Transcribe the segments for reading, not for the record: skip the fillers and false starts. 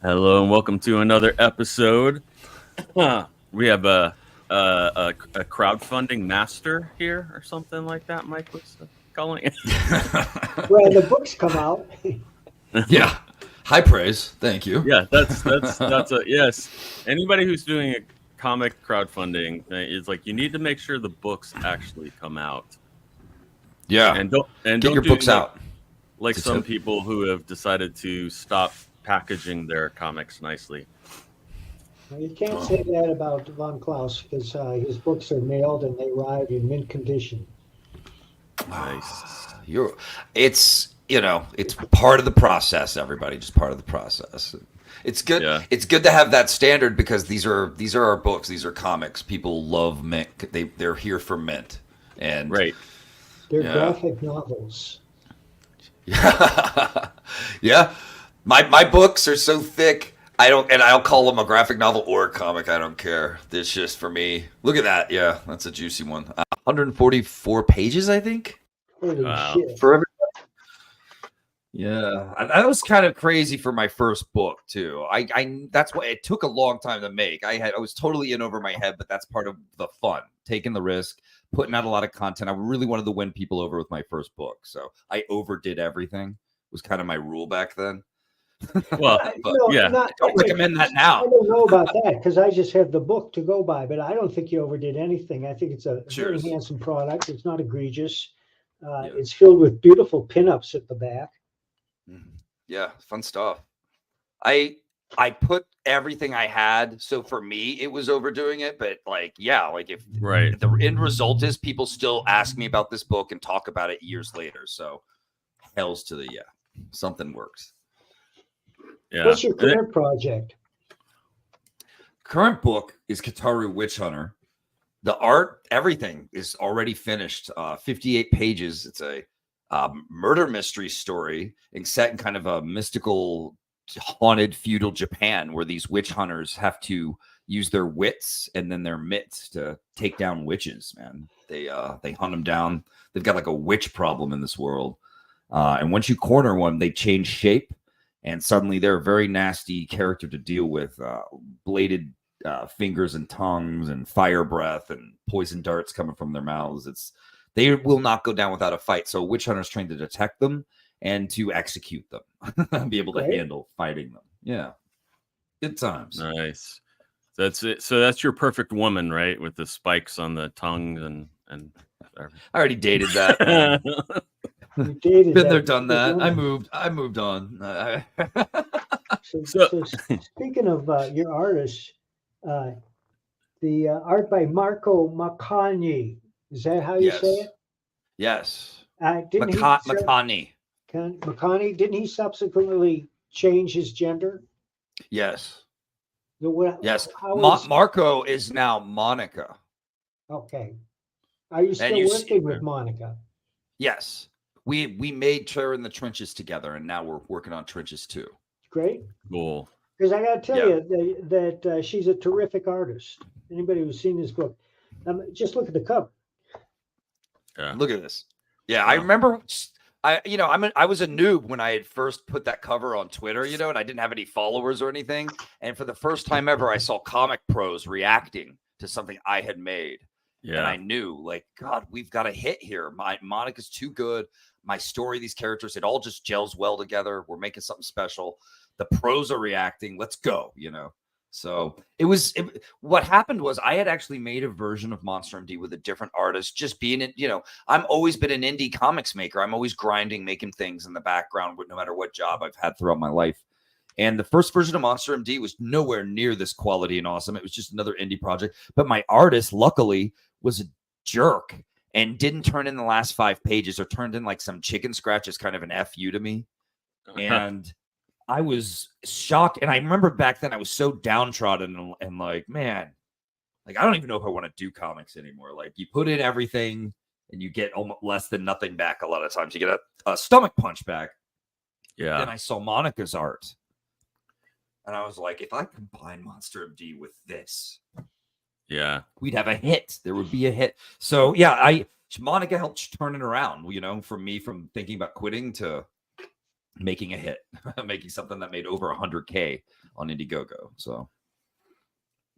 Hello and welcome to another episode. We have a crowdfunding master here, or something like that. Mike was calling it. Well, the books come out. Yeah, high praise. Thank you. Yeah, that's a yes. Anybody who's doing a comic crowdfunding is like, you need to make sure the books actually come out. Yeah, and don't get your books out. Like some people who have decided to stop packaging their comics nicely. Well, you can't say that about von Klaus because his books are mailed and they arrive in mint condition. Nice. It's part of the process. Everybody, just part of the process. It's good. Yeah. It's good to have that standard because these are our books. These are comics. People love mint. They're here for mint. And right. They're graphic novels. Yeah. Yeah. My books are so thick. I'll call them a graphic novel or a comic. I don't care. It's just for me. Look at that. Yeah, that's a juicy one. 144 pages, I think. Holy shit. For everybody. Yeah, that was kind of crazy for my first book too. That's why it took a long time to make. I was totally in over my head, but that's part of the fun, taking the risk, putting out a lot of content. I really wanted to win people over with my first book, so I overdid everything. Was kind of my rule back then. Well, yeah, I don't recommend that now. I don't know about that because I just have the book to go by, but I don't think you overdid anything. I think it's a very handsome product. It's not egregious. It's filled with beautiful pinups at the back. Yeah, fun stuff. I put everything I had, so for me it was overdoing it, but if the end result is people still ask me about this book and talk about it years later, so hells to the something works. Yeah. What's your current project? Current book is Kataru Witch Hunter. The art, everything is already finished. 58 pages. It's a murder mystery story set in kind of a mystical, haunted feudal Japan, where these witch hunters have to use their wits and then their mitts to take down witches. Man, they hunt them down. They've got like a witch problem in this world, and once you corner one, they change shape. And suddenly they're a very nasty character to deal with, bladed fingers and tongues and fire breath and poison darts coming from their mouths. They will not go down without a fight. So witch hunters trained to detect them and to execute them, be able to handle fighting them. Yeah. Good times. Nice. That's it. So that's your perfect woman, right? With the spikes on the tongues and I already dated that. Been there, done that. I moved on. So speaking of your artists, the art by Marco Maccani, is that how you say it? Yes. Maccani. Didn't he subsequently change his gender? Yes. Yes. Marco is now Monica. Okay. Are you still working with Monica? Yes. We made Terror in the Trenches together, and now we're working on Trenches 2. Great. Cool. Because I got to tell you that she's a terrific artist. Anybody who's seen this book, just look at the cover. Yeah. Look at this. Yeah, I remember. I was a noob when I had first put that cover on Twitter, and I didn't have any followers or anything. And for the first time ever, I saw comic pros reacting to something I had made. Yeah. And I knew, God, we've got a hit here. Monica's too good. My story, these characters, it all just gels well together. We're making something special. The pros are reacting. Let's go, So what happened was I had actually made a version of Monster M.D with a different artist, just being in, I'm always been an indie comics maker. I'm always grinding, making things in the background, no matter what job I've had throughout my life. And the first version of Monster M.D was nowhere near this quality and awesome. It was just another indie project. But my artist, luckily, was a jerk and didn't turn in the last 5 pages, or turned in like some chicken scratch as kind of an FU to me. And I was shocked. And I remember back then I was so downtrodden and like, man, I don't even know if I want to do comics anymore. Like, you put in everything and you get almost less than nothing back. A lot of times you get a stomach punch back. Yeah. Then I saw Monica's art. And I was like, if I combine Monster M.D with this, we'd have a hit. There would be a hit. So Monica helped turn it around, from me from thinking about quitting to making a hit, making something that made over 100K on Indiegogo. So,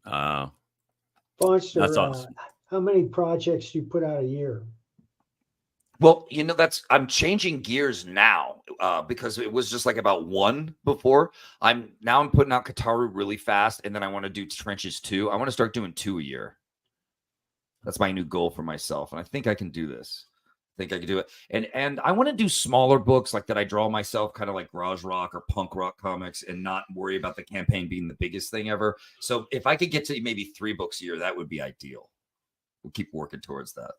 Monster, that's awesome. How many projects do you put out a year? Well, you know, I'm changing gears now because it was just like about one before. I'm putting out Kataru really fast, and then I want to do Trenches 2. I want to start doing 2 a year. That's my new goal for myself, and I think I can do this. I think I can do it. And I want to do smaller books like that I draw myself, kind of like garage rock or punk rock comics, and not worry about the campaign being the biggest thing ever. So if I could get to maybe 3 books a year, that would be ideal. We'll keep working towards that.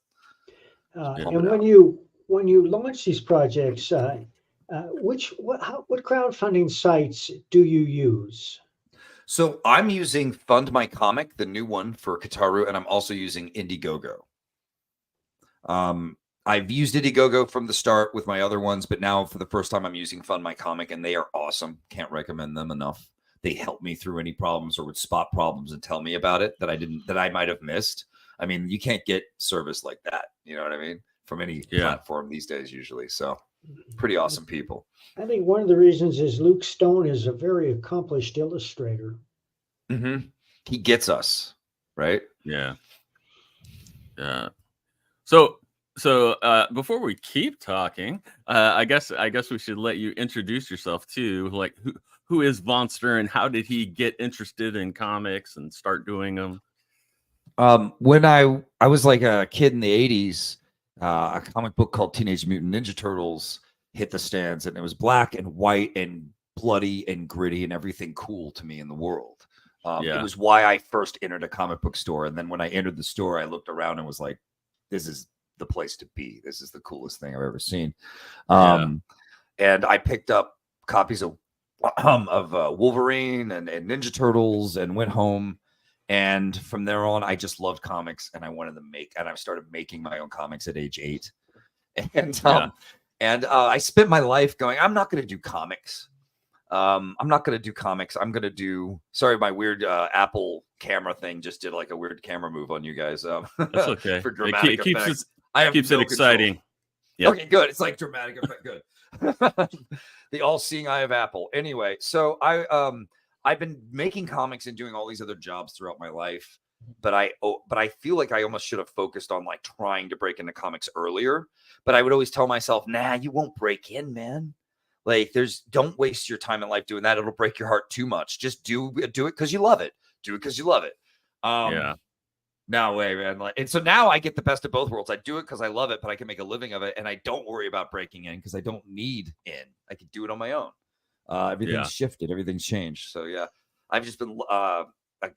And when you launch these projects, what crowdfunding sites do you use? So I'm using Fund My Comic, the new one for Kataru, and I'm also using Indiegogo. I've used Indiegogo from the start with my other ones, but now for the first time I'm using Fund My Comic, and they are awesome. Can't recommend them enough. They help me through any problems or would spot problems and tell me about it that I might have missed. I mean, you can't get service like that. You know what I mean? From any platform these days, usually. So pretty awesome people. I think one of the reasons is Luke Stone is a very accomplished illustrator. Mm-hmm. He gets us, right? Yeah. Yeah. So before we keep talking, I guess we should let you introduce yourself too. Like who is Vonster and how did he get interested in comics and start doing them? When I was like a kid in the 80s, a comic book called Teenage Mutant Ninja Turtles hit the stands, and it was black and white and bloody and gritty and everything cool to me in the world. It was why I first entered a comic book store. And then when I entered the store, I looked around and was like, this is the place to be. This is the coolest thing I've ever seen. And I picked up copies of Wolverine and Ninja Turtles and went home. And from there on, I just loved comics, and I wanted to I started making my own comics at age 8. And I spent my life going, I'm not going to do comics. I'm not going to do comics. I'm going to do, sorry, my weird Apple camera thing just did like a weird camra move on you guys. That's okay. For dramatic effect. Keeps it exciting. Yep. Okay, good. It's like dramatic effect. Good. The all-seeing eye of Apple. Anyway, so I've been making comics and doing all these other jobs throughout my life, but I feel like I almost should have focused on like trying to break into comics earlier. But I would always tell myself, nah, you won't break in, man. Like don't waste your time in life doing that. It'll break your heart too much. Just do it because you love it. Do it because you love it. No way, man. And so now I get the best of both worlds. I do it because I love it, but I can make a living of it, and I don't worry about breaking in because I don't need in. I can do it on my own. Everything's shifted. Everything's changed. So yeah, I've just been a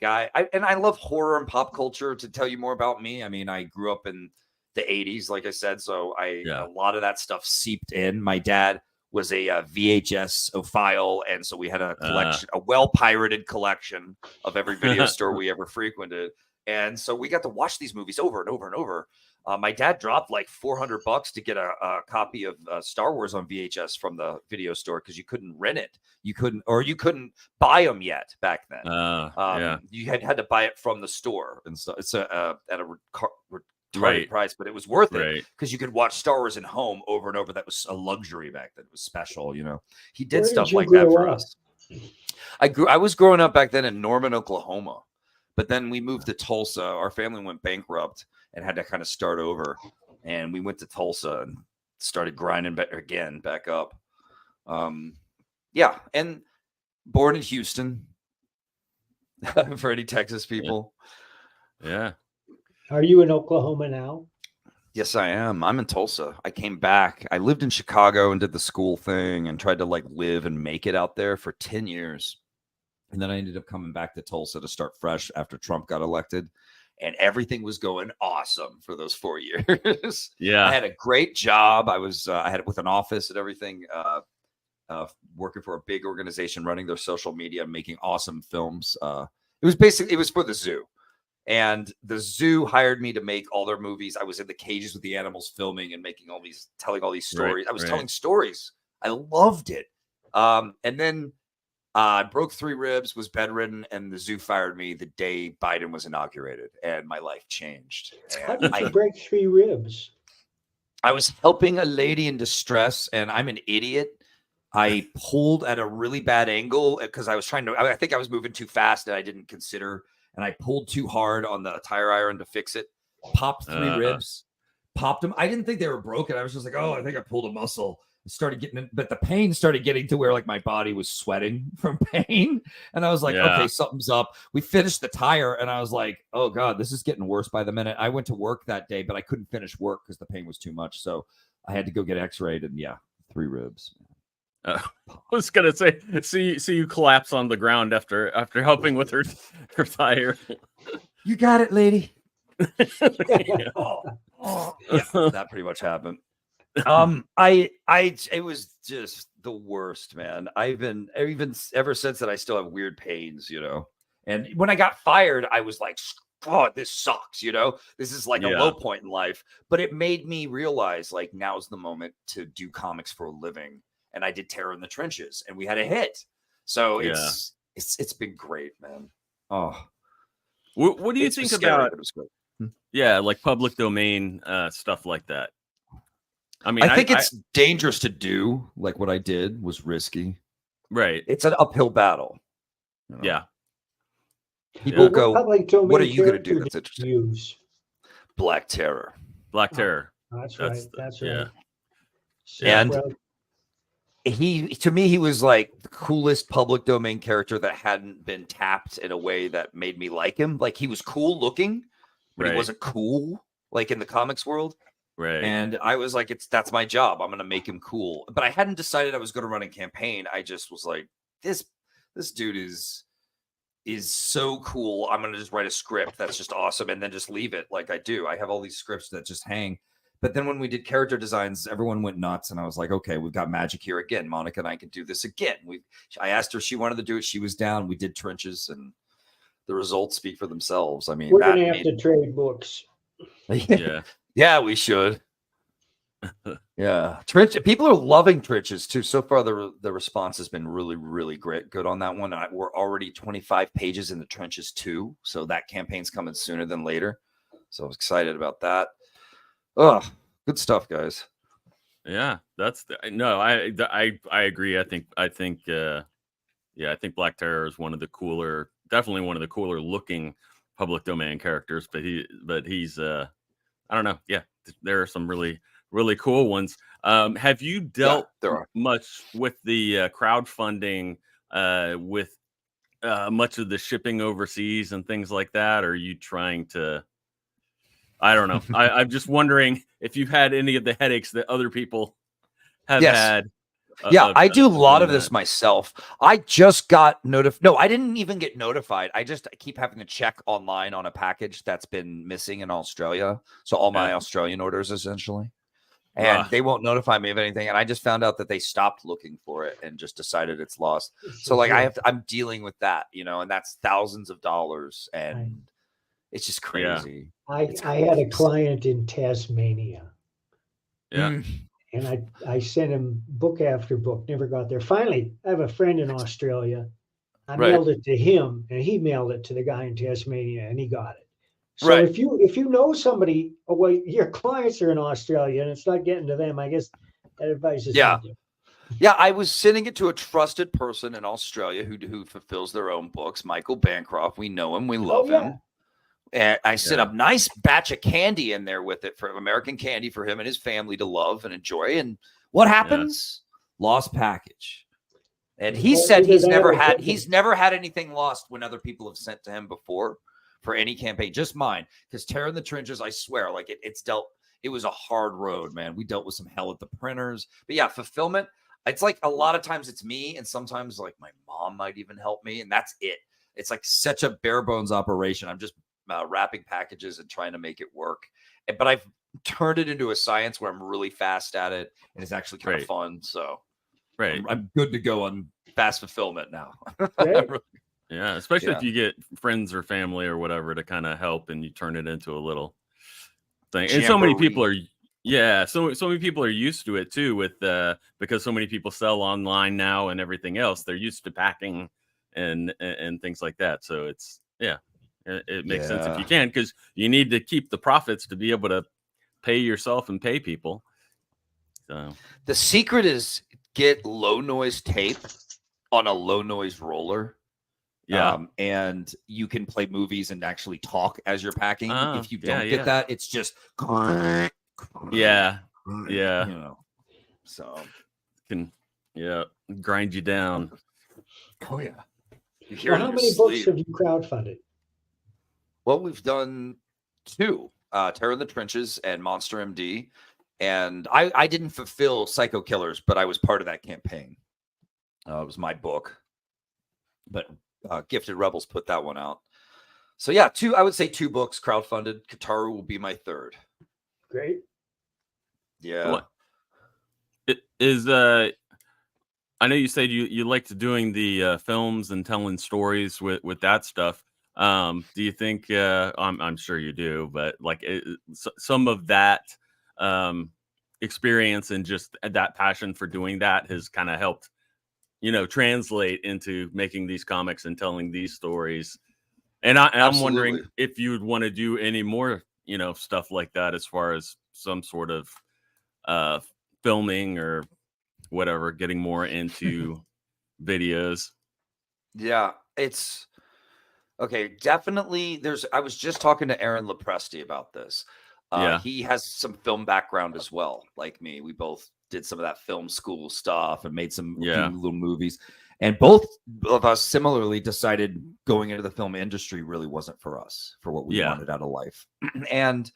guy. And I love horror and pop culture. To tell you more about me, I mean, I grew up in the 80s, like I said. So a lot of that stuff seeped in. My dad was a VHS-ophile, and so we had a collection, a well-pirated collection of every video store we ever frequented. And so we got to watch these movies over and over and over. My dad dropped like $400 to get a copy of Star Wars on VHS from the video store because you couldn't rent it. You couldn't buy them yet back then. You had to buy it from the store, and so it's at a retarded price, but it was worth it because you could watch Star Wars in home over and over. That was a luxury back then. It was special, you know. He did stuff like that for us. I was growing up back then in Norman, Oklahoma. But then we moved to Tulsa. Our family went bankrupt and had to kind of start over. And we went to Tulsa and started grinding back up. And born in Houston for any Texas people. Yeah. Are you in Oklahoma now? Yes, I am. I'm in Tulsa. I came back. I lived in Chicago and did the school thing and tried to like live and make it out there for 10 years. And then I ended up coming back to Tulsa to start fresh after Trump got elected. And everything was going awesome for those 4 years. Yeah. I had a great job. I had it with an office and everything, working for a big organization, running their social media, making awesome films. It was for the zoo. And the zoo hired me to make all their movies. I was in the cages with the animals filming and telling all these stories. I was telling stories. I loved it. And then I broke 3 ribs, was bedridden, and the zoo fired me the day Biden was inaugurated, and my life changed. How did you break 3 ribs? I was helping a lady in distress, and I'm an idiot. I pulled at a really bad angle because I was trying to, I think I was moving too fast and I didn't consider, and I pulled too hard on the tire iron to fix it. Popped 3 ribs, popped them. I didn't think they were broken. I was just like, oh, I think I pulled a muscle. Started getting, but the pain started getting to where like my body was sweating from pain, and I was like, okay, something's up. We finished the tire, and I was like, oh god, this is getting worse by the minute. I went to work that day, but I couldn't finish work because the pain was too much, so I had to go get x-rayed, and 3 ribs. I was gonna say, see you collapse on the ground after helping with her tire. You got it, lady. That pretty much happened. It was just the worst, man. Even ever since that, I still have weird pains, And when I got fired, I was like, oh, this sucks, This is like a low point in life. But it made me realize, like, now's the moment to do comics for a living. And I did Terror in the Trenches, and we had a hit. So it's been great, man. Oh, what do you think about? Like public domain stuff like that. I mean, I think it's dangerous to do. Like what I did was risky. Right. It's an uphill battle. Yeah. People go, what are you going to do that's interesting? Use Black Terror. Black Terror. That's right. That's right. Yeah. And to me, he was like the coolest public domain character that hadn't been tapped in a way that made me like him. Like he was cool looking, but he wasn't cool like in the comics world. Right. And I was like, that's my job. I'm going to make him cool. But I hadn't decided I was going to run a campaign. I just was like, this dude is so cool. I'm going to just write a script that's just awesome and then just leave it like I do. I have all these scripts that just hang. But then when we did character designs, everyone went nuts. And I was like, okay, we've got magic here again. Monica and I can do this again. I asked her if she wanted to do it. She was down. We did Trenches, and the results speak for themselves. I mean, we're going to have to trade books. Yeah, we should. Yeah, people are loving Trenches too. So far, the response has been really, really great. Good on that one. We're already 25 pages in the Trenches too, so that campaign's coming sooner than later. So I was excited about that. Oh, good stuff, guys. Yeah, I agree. I think Black Terror is definitely one of the cooler looking public domain characters. But he's I don't know. Yeah, there are some really, really cool ones. Have you dealt much with the crowdfunding, with much of the shipping overseas and things like that? Or are you trying to? I don't know. I'm just wondering if you've had any of the headaches that other people have had. I do a lot of this myself. I just got notified. No, I didn't even get notified. I keep having to check online on a package that's been missing in Australia. So all my Australian orders, essentially. And they won't notify me of anything. And I just found out that they stopped looking for it and just decided it's lost. So like I'm dealing with that, and that's thousands of dollars. And it's just crazy. I had a client in Tasmania. Yeah. And I sent him book after book, never got there. Finally, I have a friend in Australia. I mailed it to him, and he mailed it to the guy in Tasmania, and he got it. So if you know somebody, your clients are in Australia, and it's not getting to them, I guess that advice is good. Yeah, I was sending it to a trusted person in Australia who fulfills their own books, Michael Bancroft. We know him, we love him. And I set up nice batch of candy in there with it, for American candy for him and his family to love and enjoy. And what happens? Lost package. And he said he's never had anything lost when other people have sent to him before for any campaign, just mine. Because Terror in the Trenches, I swear, like it was a hard road, man. We dealt with some hell at the printers. But yeah, fulfillment, it's like a lot of times it's me, and sometimes like my mom might even help me, and that's it. It's like such a bare bones operation. I'm just wrapping packages and trying to make it work, but I've turned it into a science where I'm really fast at it, and it's actually kind of fun. So I'm good to go on fast fulfillment now. Yeah, especially if you get friends or family or whatever to kind of help, and you turn it into a little thing. And so many people are so many people are used to it too, with because so many people sell online now and everything else. They're used to packing and things like that. So it's it makes sense if you can, because you need to keep the profits to be able to pay yourself and pay people. So the secret is get low noise tape on a low noise roller. Yeah. And you can play movies and actually talk as you're packing. If you don't yeah. get that, it's just Yeah. So can grind you down. Oh yeah. You hear Well, how many books have you crowdfunded? Well, we've done 2, Terror in the Trenches and Monster M.D. And I didn't fulfill Psycho Killers, but I was part of that campaign. It was my book, but Gifted Rebels put that one out. So yeah, I would say 2 books crowdfunded. Kataru will be my 3rd. Great. Yeah. What? It is I know you said you liked doing the films and telling stories with that stuff. Do you think I'm sure you do, but like some of that experience and just that passion for doing that has kind of helped, translate into making these comics and telling these stories. And I'm wondering if you would want to do any more, stuff like that as far as some sort of filming or whatever, getting more into videos. Yeah, it's okay. Definitely. I was just talking to Aaron Lepresti about this. He has some film background as well, like me. We both did some of that film school stuff and made some little movies. And both of us similarly decided going into the film industry really wasn't for us, for what we wanted out of life. And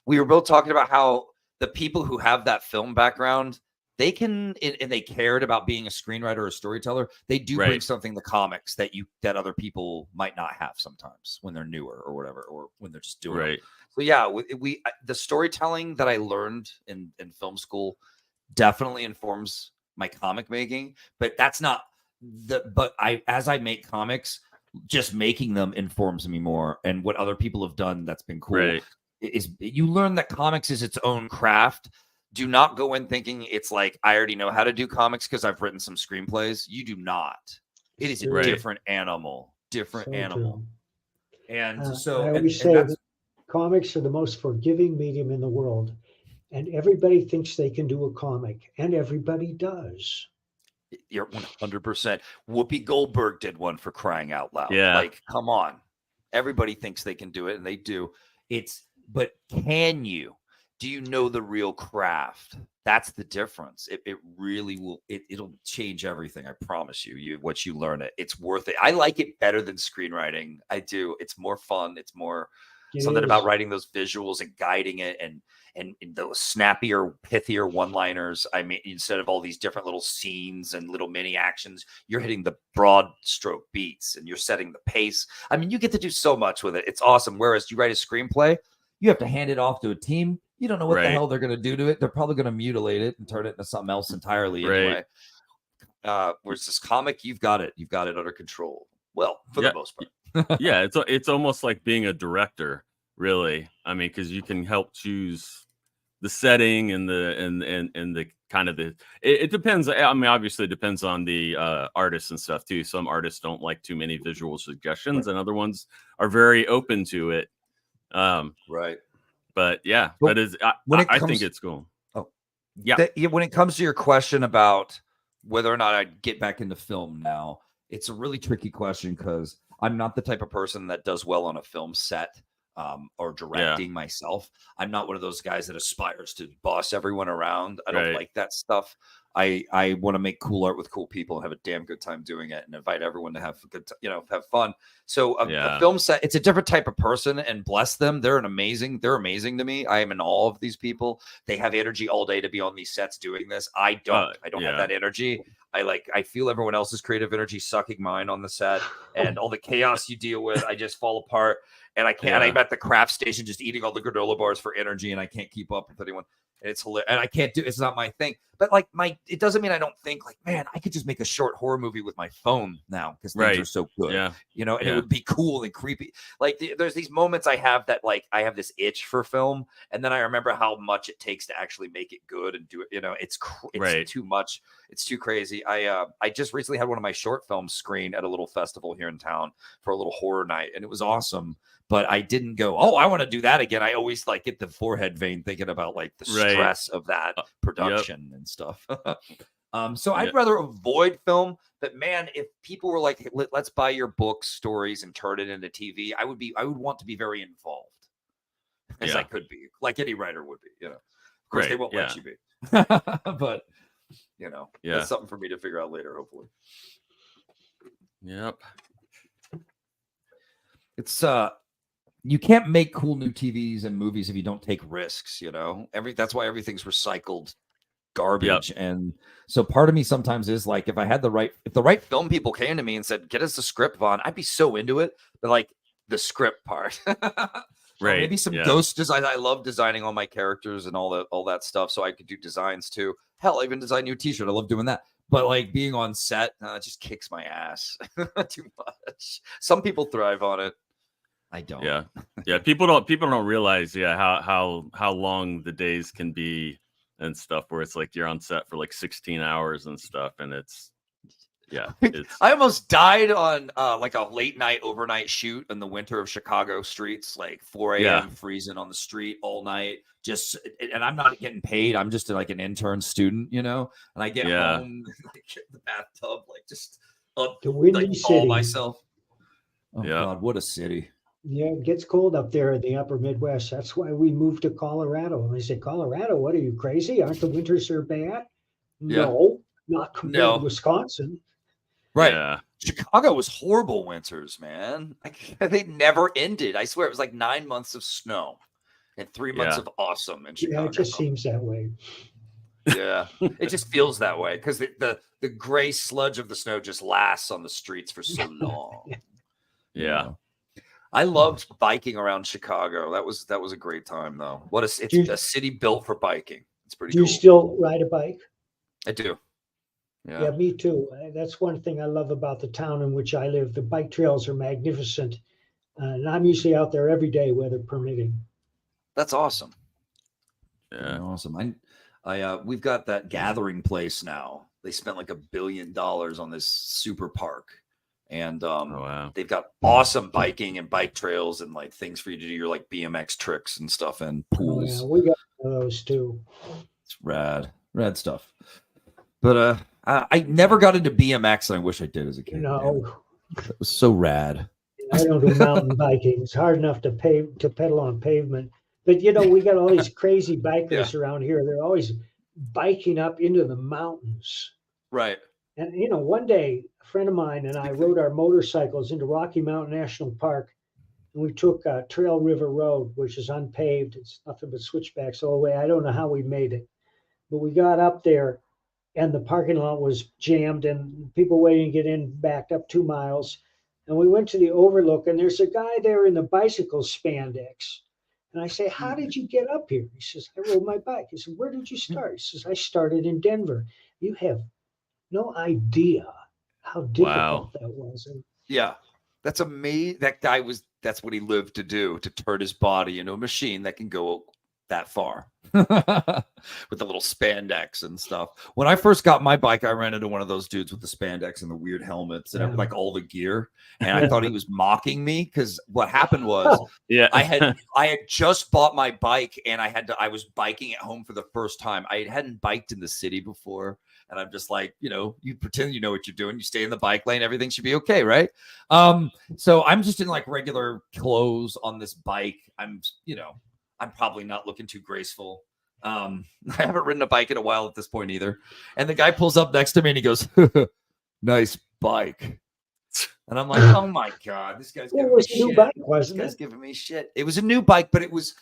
we were both talking about how the people who have that film background, they can, and they cared about being a screenwriter or a storyteller, they do bring something to comics that other people might not have sometimes when they're newer or whatever, or when they're just doing it. So yeah, the storytelling that I learned in film school definitely informs my comic making, but that's not as I make comics, just making them informs me more. And what other people have done that's been cool is you learn that comics is its own craft. Do not go in thinking it's like, I already know how to do comics because I've written some screenplays. You do not. It is a different animal. True. And so I always say that comics are the most forgiving medium in the world. And everybody thinks they can do a comic, and everybody does. You're 100%. Whoopi Goldberg did one, for crying out loud. Yeah. Like, come on. Everybody thinks they can do it, and they do. But can you? Do you know the real craft? That's the difference. It really will. It'll change everything. I promise you. What you learn, it's worth it. I like it better than screenwriting. I do. It's more fun. It's more something about writing those visuals and guiding it, and those snappier, pithier one-liners. I mean, instead of all these different little scenes and little mini actions, you're hitting the broad stroke beats and you're setting the pace. I mean, you get to do so much with it. It's awesome. Whereas you write a screenplay, you have to hand it off to a team. You don't know what the hell they're going to do to it. They're probably going to mutilate it and turn it into something else entirely anyway. Whereas this comic, you've got it under control. Well, for the most part. Yeah, it's almost like being a director, really. I mean, because you can help choose the setting and the kind of it depends. I mean, obviously it depends on the artists and stuff too. Some artists don't like too many visual suggestions, and other ones are very open to it. But yeah, but I think it's cool. Oh, yeah. When it comes to your question about whether or not I'd get back into film now, it's a really tricky question because I'm not the type of person that does well on a film set or directing myself. I'm not one of those guys that aspires to boss everyone around. I don't like that stuff. I want to make cool art with cool people and have a damn good time doing it, and invite everyone to have a good, have fun. So a film set, it's a different type of person, and bless them. They're amazing to me. I am in awe of these people. They have energy all day to be on these sets doing this. I don't have that energy. I feel everyone else's creative energy sucking mine on the set, and all the chaos you deal with, I just fall apart. And I can't. I'm at the craft station just eating all the granola bars for energy, and I can't keep up with anyone. And it's hilarious. And I can't do. It's not my thing. But it doesn't mean I don't think like, man, I could just make a short horror movie with my phone now because things are so good. And it would be cool and creepy. Like there's these moments I have that I have this itch for film, and then I remember how much it takes to actually make it good and do it. It's too much. It's too crazy. I just recently had one of my short films screen at a little festival here in town for a little horror night, and it was awesome. But I didn't go, I want to do that again. I always get the forehead vein thinking about the stress of that production and stuff. So I'd rather avoid film. But man, if people were like, let's buy your books, stories, and turn it into TV, I would want to be very involved, as I could be, like any writer would be. You know, of course they won't let you be, but you know, that's something for me to figure out later, hopefully. Yep. It's you can't make cool new TVs and movies if you don't take risks, you know. That's why everything's recycled garbage. And so part of me sometimes is like, if the right film people came to me and said, get us the script, Vaughn, I'd be so into it. But like the script part. Right. Maybe some ghost design. I love designing all my characters and all that stuff. So I could do designs too. Hell, I even design new t-shirt. I love doing that. But like being on set, it just kicks my ass too much. Some people thrive on it. I don't. Yeah. People don't realize how long the days can be and stuff, where it's like you're on set for like 16 hours and stuff, and it's I almost died on like a late night overnight shoot in the winter of Chicago streets, like 4 a.m. freezing on the street all night. And I'm not getting paid. I'm just like an intern student, you know. And I get home, like get in the bathtub, like just the windy city myself. Oh God, what a city! Yeah, it gets cold up there in the upper Midwest. That's why we moved to Colorado. And they say, Colorado, what are you, crazy? Aren't the winters so bad? No, not compared to Wisconsin. Right. Yeah. Chicago was horrible winters, man. They never ended. I swear it was like 9 months of snow and 3 months of awesome in Chicago. Yeah, it just seems that way. Yeah, it just feels that way because the gray sludge of the snow just lasts on the streets for so long. Yeah. I loved biking around Chicago. That was a great time, though. It's a city built for biking. It's pretty cool. Do you still ride a bike? I do. Yeah, me too. That's one thing I love about the town in which I live. The bike trails are magnificent. And I'm usually out there every day, weather permitting. That's awesome. Yeah, awesome. We've got that gathering place now. They spent like $1 billion on this super park. And they've got awesome biking and bike trails and like things for you to do your like BMX tricks and stuff and pools. Yeah, we got those too. It's rad stuff. But I never got into BMX, and I wish I did as a kid. No, it was so rad. I don't do mountain biking. It's hard enough to pedal on pavement. But you know, we got all these crazy bikers around here. They're always biking up into the mountains. Right. And you know, one day a friend of mine and I rode our motorcycles into Rocky Mountain National Park, and we took Trail River Road, which is unpaved. It's nothing but switchbacks all the way. I don't know how we made it, but we got up there, and the parking lot was jammed, and people waiting to get in backed up 2 miles. And we went to the overlook, and there's a guy there in the bicycle spandex. And I say, how did you get up here? He says, I rode my bike. He said, where did you start? He says, I started in Denver. You have no idea how difficult that was. Yeah, that's amazing. That guy that's what he lived to do, to turn his body into a machine that can go that far with the little spandex and stuff. When I first got my bike, I ran into one of those dudes with the spandex and the weird helmets and like all the gear. And I thought he was mocking me because what happened was I had just bought my bike and I was biking at home for the first time. I hadn't biked in the city before. And I'm just like, you know, you pretend you know what you're doing. You stay in the bike lane. Everything should be okay, right? So I'm just in like regular clothes on this bike. I'm probably not looking too graceful. I haven't ridden a bike in a while at this point either. And the guy pulls up next to me and he goes, nice bike. And I'm like, oh my God, this guy's giving me shit. New bike, wasn't this guy's giving me shit. It was a new bike, but it was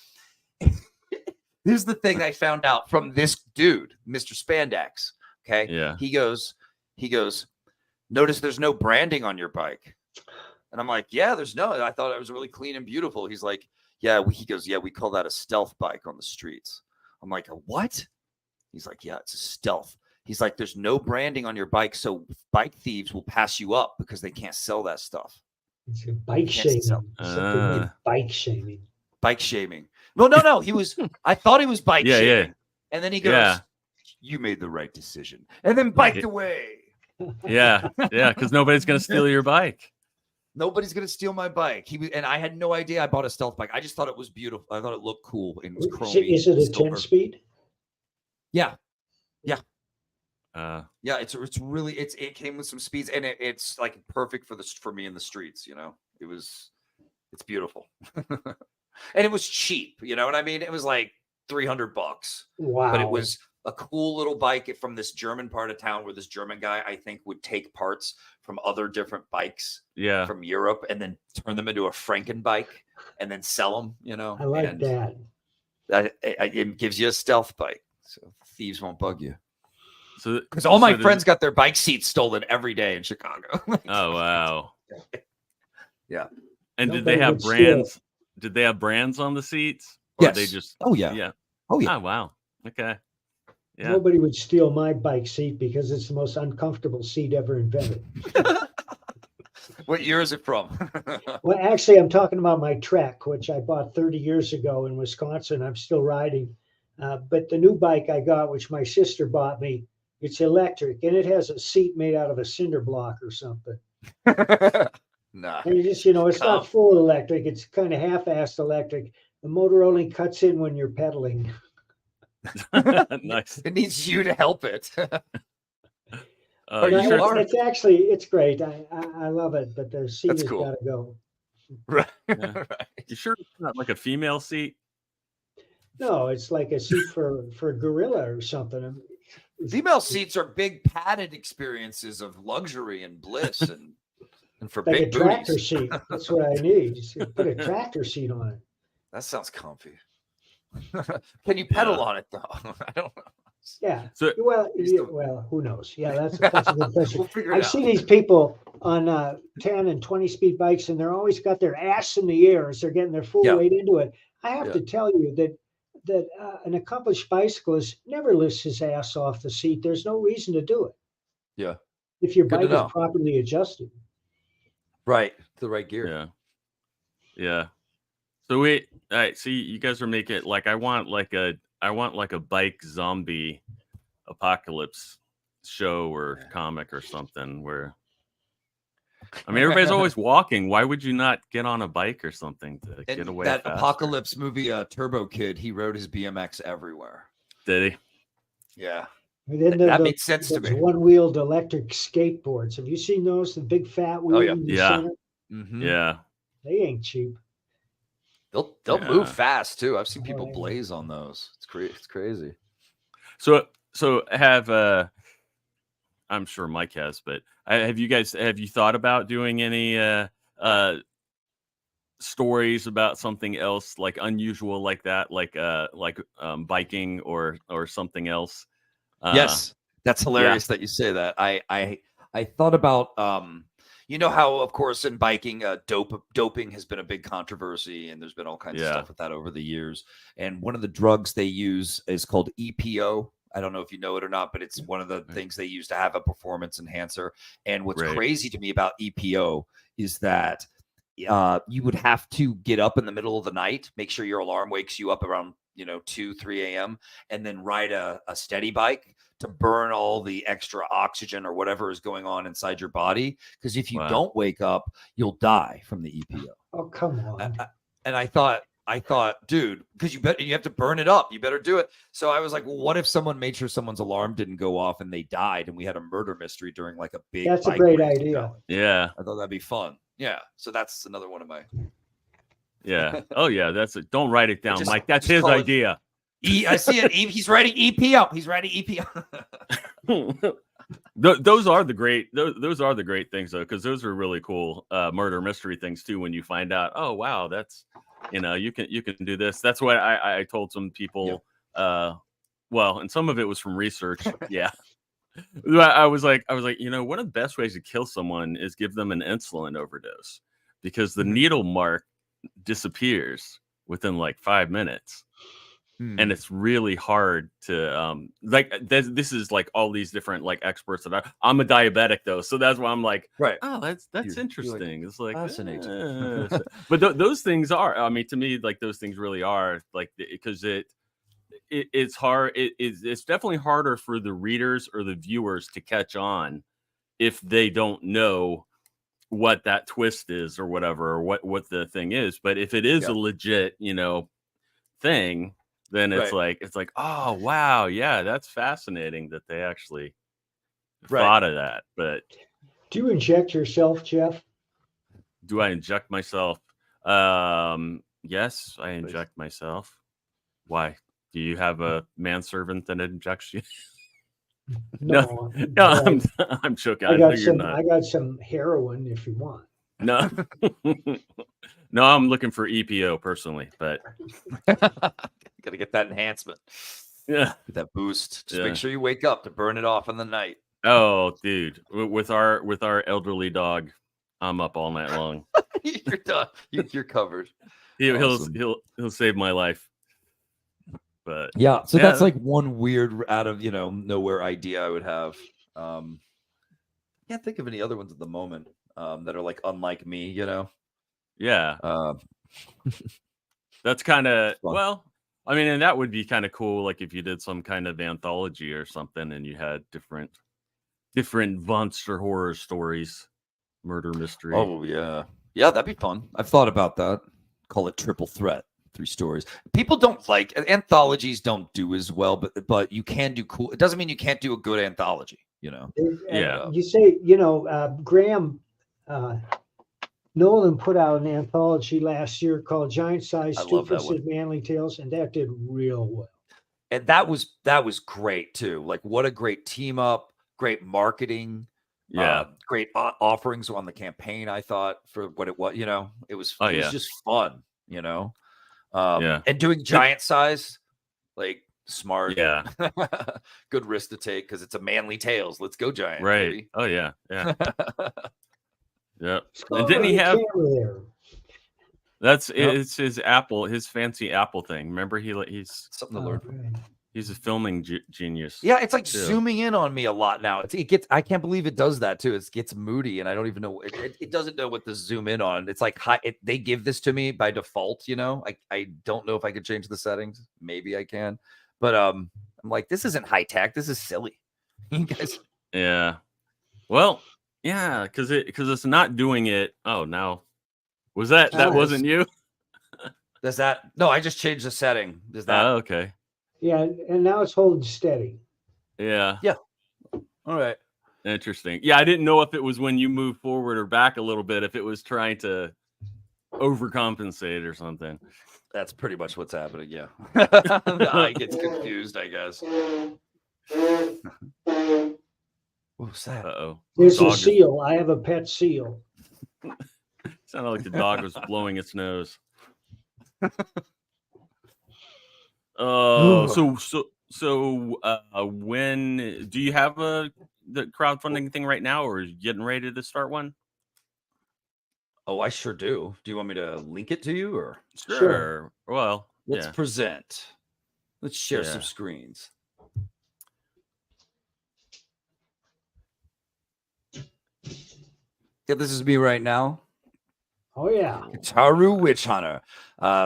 here's the thing I found out from this dude, Mr. Spandex. Okay. Yeah. He goes, notice there's no branding on your bike. And I'm like, yeah, there's no. I thought it was really clean and beautiful. He's like, yeah. He goes, yeah, we call that a stealth bike on the streets. I'm like, a what? He's like, yeah, it's a stealth. He's like, there's no branding on your bike, so bike thieves will pass you up because they can't sell that stuff. It's a bike shaming. Bike shaming. Bike shaming. No. He was. I thought he was bike shaming. Yeah. And then he goes, you made the right decision, and then biked away. Yeah, because nobody's gonna steal your bike. Nobody's gonna steal my bike. And I had no idea I bought a stealth bike. I just thought it was beautiful. I thought it looked cool and it was chromy. Is it a 10-speed? Yeah. Yeah, it's really it came with some speeds, and it's like perfect for me in the streets. It's beautiful, and it was cheap. You know what I mean? It was like $300, but it Wow. was a cool little bike from this German part of town where this German guy, I think, would take parts from other different bikes from Europe and then turn them into a Franken bike and then sell them. I like that. It gives you a stealth bike, so thieves won't bug you. So, because all my friends got their bike seats stolen every day in Chicago. Oh wow! Yeah. And did they have brands? Did they have brands on the seats? Or yes. They just. Oh yeah. Yeah. Oh yeah. Oh wow. Okay. Yeah. Nobody would steal my bike seat because it's the most uncomfortable seat ever invented. What year is it from? Well, actually, I'm talking about my Trek, which I bought 30 years ago in Wisconsin. I'm still riding. But the new bike I got, which my sister bought me, it's electric, and it has a seat made out of a cinder block or something. Nah. And it's not full electric. It's kind of half-assed electric. The motor only cuts in when you're pedaling. Nice. It needs you to help it. It's great. I love it, but the seat has got to go. Right. Yeah. Right. You sure it's not like a female seat? No, it's like a seat for a gorilla or something. Female seats are big padded experiences of luxury and bliss and for like big a tractor booties. seat. That's what I need. Just put a tractor seat on it. That sounds comfy. Can you pedal on it though? I don't know. Yeah. So, well, who knows? Yeah, that's a good question. We'll I see these people on 10 and 20 speed bikes, and they're always got their ass in the air as they're getting their full weight into it. I have to tell you that an accomplished bicyclist never lifts his ass off the seat. There's no reason to do it. Yeah. If your bike is properly adjusted. Right. The right gear. Yeah. Yeah. So all right. So you guys are making like I want like a bike zombie apocalypse show or comic or something where I mean everybody's always walking. Why would you not get on a bike or something to get away? That faster? apocalypse movie, Turbo Kid, he rode his BMX everywhere. Did he? Yeah. And then that makes sense to me. One-wheeled electric skateboards. Have you seen those? The big fat wheel in the center? Mm-hmm. Yeah. They ain't cheap. They'll move fast too. I've seen people blaze on those. It's crazy. So have I'm sure Mike has, but have you thought about doing any stories about something else like unusual like that, like biking or something else? Yes, that's hilarious that you say that. I thought about you know how, of course, in biking, doping has been a big controversy, and there's been all kinds of stuff with that over the years. And one of the drugs they use is called EPO. I don't know if you know it or not, but it's one of the things they use to have a performance enhancer. And what's crazy to me about EPO is that you would have to get up in the middle of the night, make sure your alarm wakes you up around 2, 3 a.m. and then ride a steady bike to burn all the extra oxygen or whatever is going on inside your body. Because if you don't wake up, you'll die from the EPO. Oh, come on. And I thought, dude, because you have to burn it up. You better do it. So I was like, well, what if someone made sure someone's alarm didn't go off and they died and we had a murder mystery during like a big That's a great idea. Yeah. I thought that'd be fun. Yeah. So that's another one of my. Yeah. Oh yeah. Don't write it down, Mike. That's his idea. I see it. He's writing EPO. He's writing EPO. Those are the great things though, because those are really cool murder mystery things too. When you find out, oh wow, that's you can do this. That's what I told some people. Well, and some of it was from research. Yeah. I was like, one of the best ways to kill someone is give them an insulin overdose, because the needle mark disappears within like 5 minutes. And it's really hard to this is like all these different like experts that I'm a diabetic though, so that's why I'm like, oh, that's interesting. It's like fascinating. But those things are, I mean, to me, like those things really are like, because it's hard. It's definitely harder for the readers or the viewers to catch on if they don't know what that twist is or whatever, or what the thing is. But if it is a legit thing, then it's like, oh wow, yeah, that's fascinating that they actually thought of that, but do you inject yourself, Jeff? Do I inject myself? Yes, I inject myself. Why? Do you have a manservant that injects you? No, I'm joking. I got some heroin if you want. No, no, I'm looking for EPO personally, but gotta get that enhancement. Yeah, get that boost. Just make sure you wake up to burn it off in the night. Oh, dude, with our elderly dog, I'm up all night long. You're done. You're covered. He'll save my life. But yeah, so that's like one weird out of nowhere idea I would have. Can't think of any other ones at the moment that are like unlike me, Yeah. That's kind of well. I mean, and that would be kind of cool, like if you did some kind of anthology or something, and you had different monster horror stories, murder mystery. Oh yeah, that'd be fun. I've thought about that. Call it triple threat. 3 stories. People don't like anthologies. Don't do as well, but you can do cool. It doesn't mean you can't do a good anthology. Yeah. You say Graham Nolan put out an anthology last year called Giant Size Two-Fisted Manly Tales, and that did real well. And that was great too. Like, what a great team up, great marketing. Yeah, great offerings on the campaign. I thought for what it was, it was just fun, and doing giant size, like smart, good risk to take because it's a manly tales. Let's go giant, right? Baby. Oh yeah. Yep. And didn't he have? It's his fancy Apple thing. Remember, he's something to learn from. He's a filming genius. Yeah, it's like zooming in on me a lot now. I can't believe it does that too. It gets moody, and I don't even know. It doesn't know what to zoom in on. It's like they give this to me by default. I don't know if I could change the settings. Maybe I can, but I'm like, this isn't high tech. This is silly. You guys. Yeah. Well, yeah, because it's not doing it. Oh, now was that wasn't you? Does that? No, I just changed the setting. Does that? Okay. Yeah, and now it's holding steady. Yeah. Yeah. All right. Interesting. Yeah, I didn't know if it was when you move forward or back a little bit, if it was trying to overcompensate or something. That's pretty much what's happening. Yeah. I get confused, I guess. What was that? Uh-oh. There's a seal. I have a pet seal. Sounded like the dog was blowing its nose. So when do you have the crowdfunding thing right now, or are you getting ready to start one? Oh, I sure do. Do you want me to link it to you, or sure? Well, let's present. Let's share some screens. Yeah, this is me right now. Oh yeah, Kitaru Witch Hunter,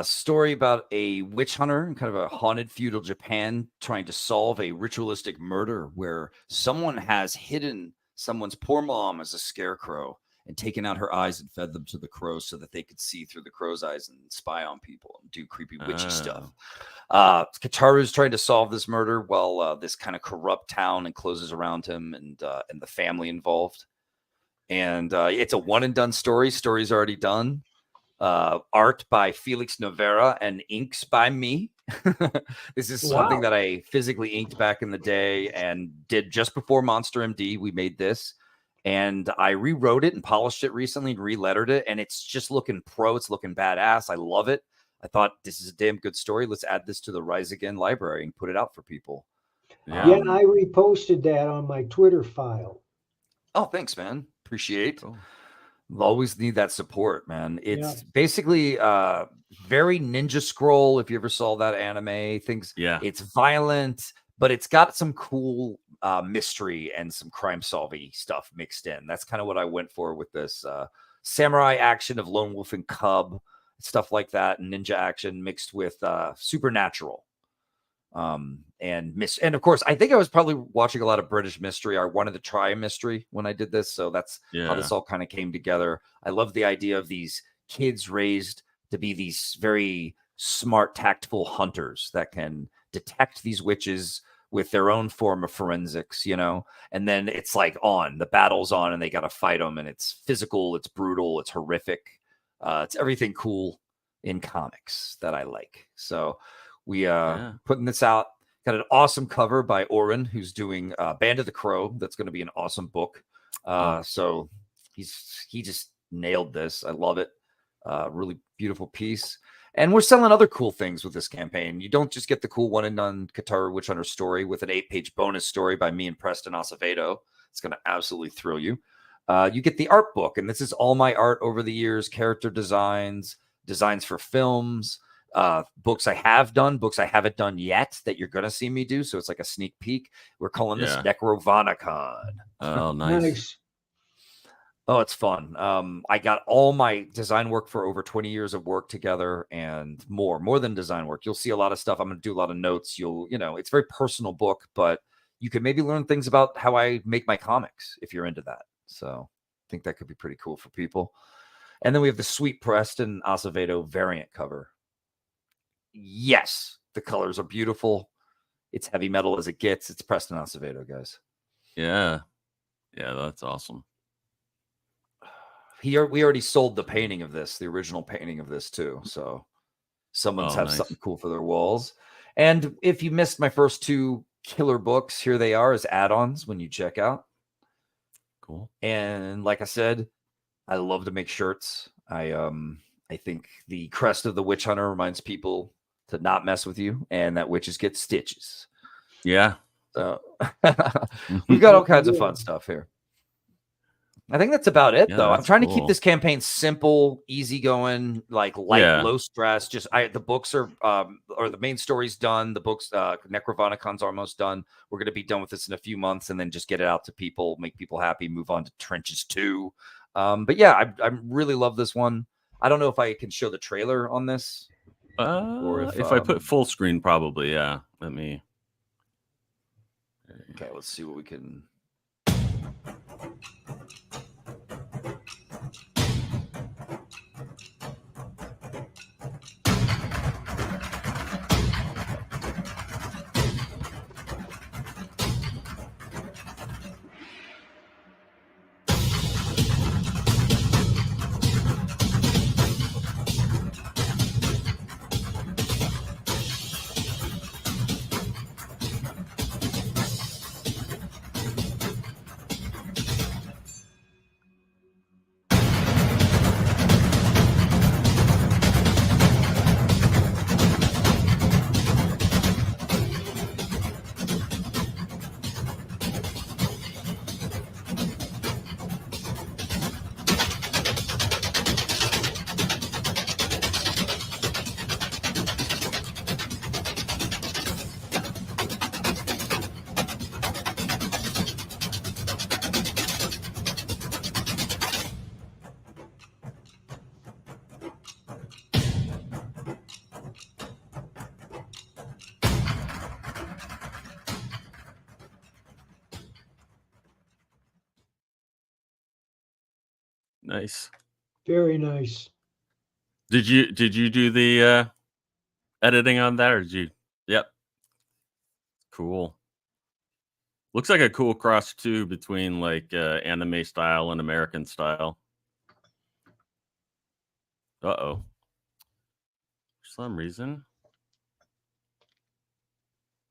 story about a witch hunter in kind of a haunted feudal Japan trying to solve a ritualistic murder where someone has hidden someone's poor mom as a scarecrow and taken out her eyes and fed them to the crows so that they could see through the crow's eyes and spy on people and do creepy witchy stuff. Kitaru is trying to solve this murder while this kind of corrupt town encloses around him and the family involved. And it's a one and done story. Story's already done. Art by Felix Novera and inks by me. This is something that I physically inked back in the day and did just before Monster M.D. We made this, and I rewrote it and polished it recently and relettered it, and it's just looking pro. It's looking badass. I love it. I thought this is a damn good story. Let's add this to the Rise Again library and put it out for people. Yeah, I reposted that on my Twitter file. Oh, thanks, man. Appreciate. Cool. Always need that support, man. It's basically very Ninja Scroll. If you ever saw that anime, things. Yeah, it's violent, but it's got some cool mystery and some crime solving stuff mixed in. That's kind of what I went for with this samurai action of Lone Wolf and Cub, stuff like that, and ninja action mixed with supernatural. And of course, I think I was probably watching a lot of British mystery. I wanted to try a mystery when I did this, so that's how this all kind of came together. I love the idea of these kids raised to be these very smart, tactful hunters that can detect these witches with their own form of forensics, you know, and then it's like the battle's on and they got to fight them, and it's physical, it's brutal, it's horrific. It's everything cool in comics that I like. So we putting this out. Got an awesome cover by Oren, who's doing Band of the Crow. That's going to be an awesome book. So he just nailed this. I love it. Really beautiful piece. And we're selling other cool things with this campaign. You don't just get the cool one and done Katara Witch Hunter story with an 8-page bonus story by me and Preston Acevedo. It's going to absolutely thrill you. You get the art book, and this is all my art over the years, character designs, designs for films, books I have done, books I haven't done yet that you're going to see me do. So it's like a sneak peek. We're calling this Necrovanicon. Oh, nice. Oh, it's fun. I got all my design work for over 20 years of work together and more than design work. You'll see a lot of stuff. I'm going to do a lot of notes. It's a very personal book, but you can maybe learn things about how I make my comics if you're into that. So I think that could be pretty cool for people. And then we have the sweet Preston Acevedo variant cover. Yes, the colors are beautiful. It's heavy metal as it gets. It's Preston Acevedo, guys. Yeah. Yeah, that's awesome. We already sold the painting of this, the original painting of this too. So someone's something cool for their walls. And if you missed my first 2 killer books, here they are as add-ons when you check out. Cool. And like I said, I love to make shirts. I think the crest of the witch hunter reminds people to not mess with you, and that witches get stitches. Yeah. So we've got all kinds of fun stuff here. I think that's about it, though. I'm trying to keep this campaign simple, easygoing, like light, low stress. Just the books are, or the main story's done. The books, Necrovanicon's almost done. We're going to be done with this in a few months, and then just get it out to people, make people happy, move on to Trenches 2. But yeah, I really love this one. I don't know if I can show the trailer on this. Or if I put full screen, probably, yeah. Let me. Okay, let's see what we can. Nice. Very nice. Did you do the editing on that, or did you? Yep. Cool. Looks like a cool cross too between like anime style and American style. For some reason,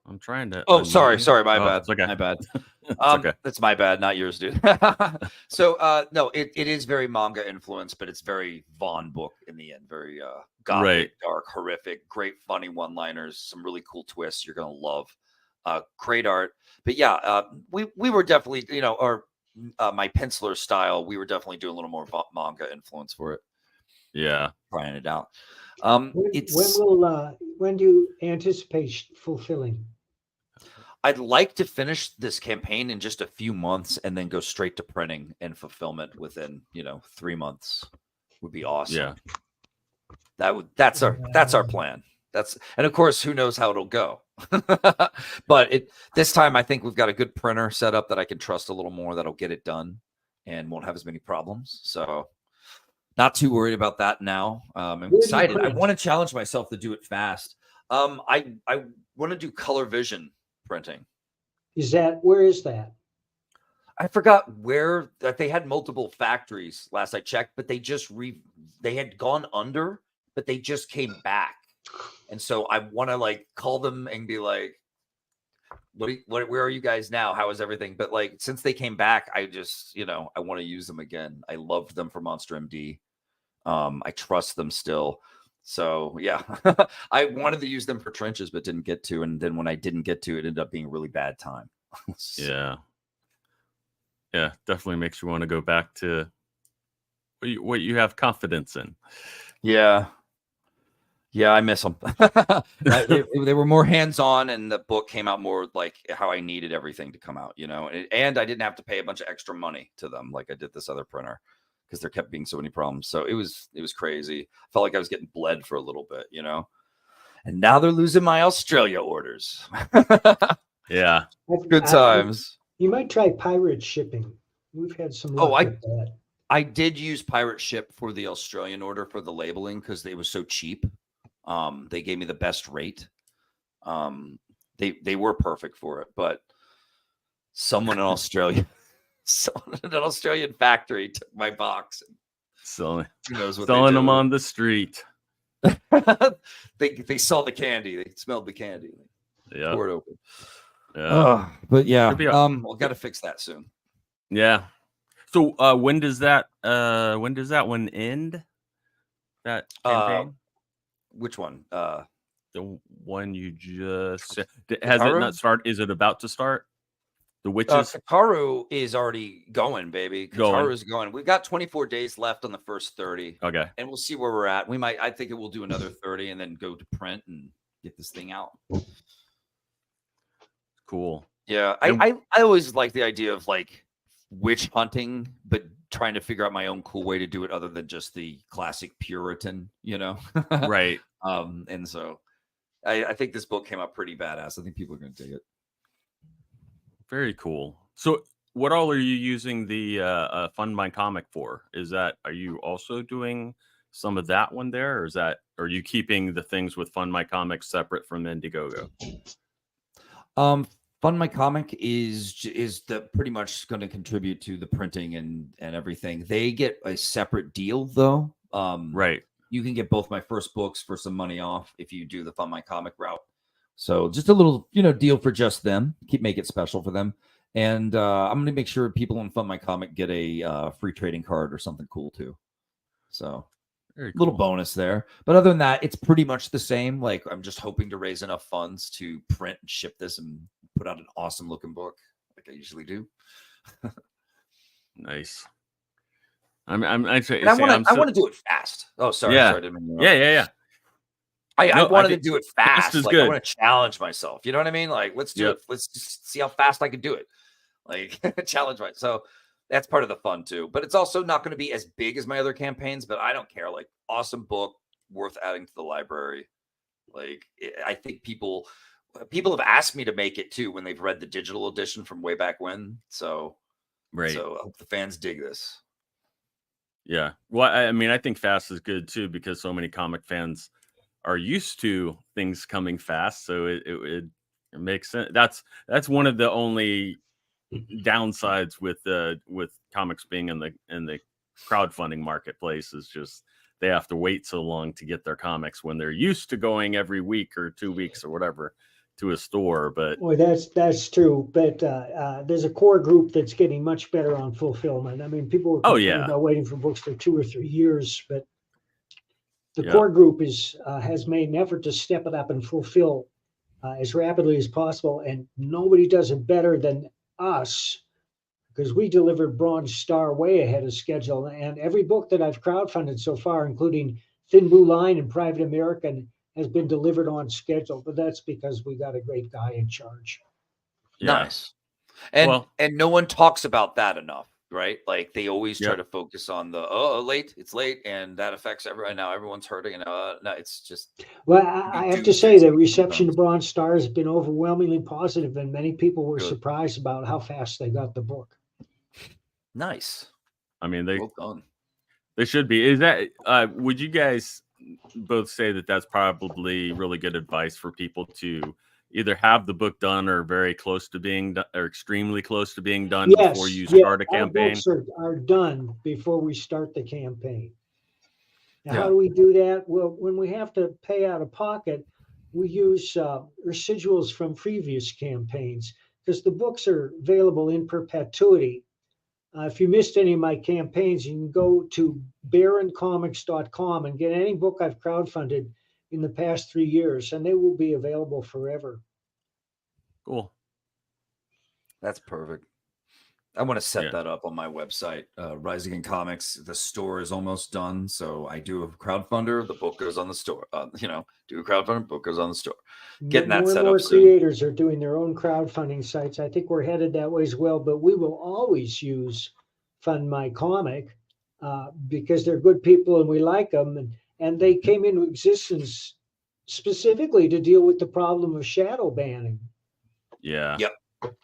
I'm trying to. Oh, sorry, my bad. It's okay. My bad. Okay. That's my bad, not yours, dude. So, no, it is very manga influenced, but it's very Vaughn book in the end. Very gothic, dark, horrific, great, funny one-liners, some really cool twists you're gonna love. Great art, but yeah, we were definitely, my penciler style, we were definitely doing a little more manga influence for it. Yeah, trying it out. When do you anticipate fulfilling? I'd like to finish this campaign in just a few months and then go straight to printing and fulfillment within 3 months. Would be awesome. Yeah, that's our plan. And of course, who knows how it'll go. But this time I think we've got a good printer set up that I can trust a little more, that'll get it done and won't have as many problems. So not too worried about that now. I'm excited. I want to challenge myself to do it fast. I want to do color vision printing. Where is that? I forgot where that they had multiple factories last I checked, but they just they had gone under, but they just came back. And so I want to like call them and be like, where are you guys now? How is everything? But like, since they came back, I just, I want to use them again. I loved them for Monster M.D. I trust them still. So yeah, I wanted to use them for trenches, but didn't get to. And then when I didn't get to, it ended up being a really bad time. Yeah. Yeah. Definitely makes you want to go back to what you have confidence in. Yeah. Yeah, I miss them. They were more hands-on, and the book came out more like how I needed everything to come out, and I didn't have to pay a bunch of extra money to them like I did this other printer because there kept being so many problems. So it was crazy. I felt like I was getting bled for a little bit, and now they're losing my Australia orders. Yeah. Good times. You might try pirate shipping. We've had some luck with that. I did use pirate ship for the Australian order for the labeling because they was so cheap. They gave me the best rate. They were perfect for it, but someone in Australia, someone in an Australian factory took my box. Selling them on the street. They saw the candy. They smelled the candy. Yeah. Poured open. Yeah. But yeah. We'll got to fix that soon. Yeah. So when does that one end? That campaign? Which one? The one you just has it not started? Is it about to start? The Witches? Kataru is already going, baby. Kataru is going. We've got 24 days left on the first 30. Okay. And we'll see where we're at. I think it will do another 30 and then go to print and get this thing out. Cool. Yeah. I always like the idea of like witch hunting, but trying to figure out my own cool way to do it other than just the classic Puritan, Right. And so I think this book came out pretty badass. I think people are going to dig it. Very cool. So what all are you using the Fund My Comic for? Are you also doing some of that one there, or are you keeping the things with Fund My Comics separate from Indiegogo? Fund My Comic is pretty much going to contribute to the printing and everything. They get a separate deal though. Right. You can get both my first books for some money off if you do the Fund My Comic route. So just a little, deal for just them. Make it special for them. And I'm going to make sure people on Fund My Comic get a free trading card or something cool too. So very cool. Little bonus there. But other than that, it's pretty much the same. Like I'm just hoping to raise enough funds to print and ship this and put out an awesome looking book like I usually do. Nice. I want to do it fast. Oh, sorry. Yeah. Sorry, I didn't mean to yeah. I wanted to do it fast. Is like good. I want to challenge myself. You know what I mean? Like let's do it. Let's just see how fast I can do it. Like challenge myself. So that's part of the fun too. But it's also not going to be as big as my other campaigns. But I don't care. Like awesome book, worth adding to the library. Like I think people have asked me to make it too when they've read the digital edition from way back when. So right. So I hope the fans dig this. Yeah. Well, I mean, I think fast is good too because so many comic fans are used to things coming fast, so it makes sense. That's one of the only downsides with comics being in the crowdfunding marketplace is just they have to wait so long to get their comics when they're used to going every week or 2 weeks or whatever to a store. But well, that's true. But there's a core group that's getting much better on fulfillment. I mean, people were complaining about waiting for books for 2 or 3 years, but the core group has made an effort to step it up and fulfill as rapidly as possible. And nobody does it better than us because we delivered Bronze Star way ahead of schedule. And every book that I've crowdfunded so far, including Thin Blue Line and Private American, has been delivered on schedule. But that's because we got a great guy in charge. Yeah. Nice. And no one talks about that enough. Right, like they always try to focus on the it's late, and that affects everyone. Now everyone's hurting, and no, it's just. Well, I have to say the reception to Bronze Star has been overwhelmingly positive, and many people were surprised about how fast they got the book. Nice. I mean, well done. They should be. Is that? Would you guys both say that that's probably really good advice for people to either have the book done or very close to being done, or extremely close to being done before you start a campaign? Our books are done before we start the campaign. Now, Yeah. how do we do that? Well, when we have to pay out of pocket, we use residuals from previous campaigns because the books are available in perpetuity. If you missed any of my campaigns, you can go to baroncomics.com and get any book I've crowdfunded in the past 3 years, and they will be available forever. Cool. That's perfect. I want to set that up on my website, Rising in Comics. The store is almost done, so I do a crowdfunder. The book goes on the store. Do a crowdfunder, book goes on the store. Getting that set up. More creators are doing their own crowdfunding sites. I think we're headed that way as well. But we will always use Fund My Comic because they're good people and we like them, and they came into existence specifically to deal with the problem of shadow banning. Yeah. Yep.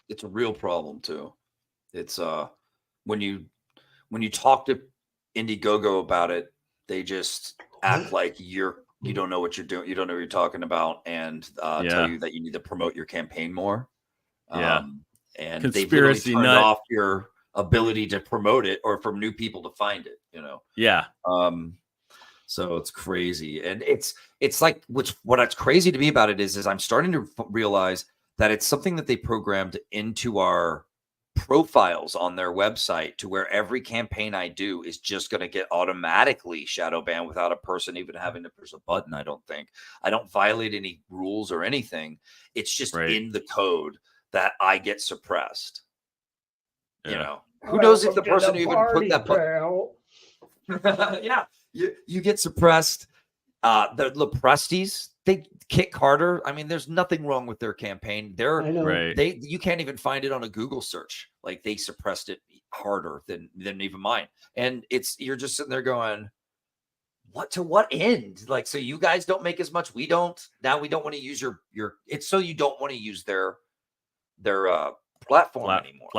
It's a real problem too. It's when you talk to Indiegogo about it, they just act like you don't know what you're doing, you don't know what you're talking about, and tell you that you need to promote your campaign more. And they've literally turned off your ability to promote it or for new people to find it. Yeah. So it's crazy, and it's like what's crazy to me about it is I'm starting to realize that it's something that they programmed into our profiles on their website to where every campaign I do is just going to get automatically shadow banned without a person even having to push a button. I don't violate any rules or anything. It's just in the code that I get suppressed. Who knows if the person who even put that button. Yeah, you get suppressed. The Lepresties, they kick Carter. I mean, there's nothing wrong with their campaign. You can't even find it on a Google search. Like, they suppressed it harder than even mine. And you're just sitting there going, what end? Like, so you guys don't make as much. We don't. Now we don't want to use your. It's so you don't want to use their platform anymore.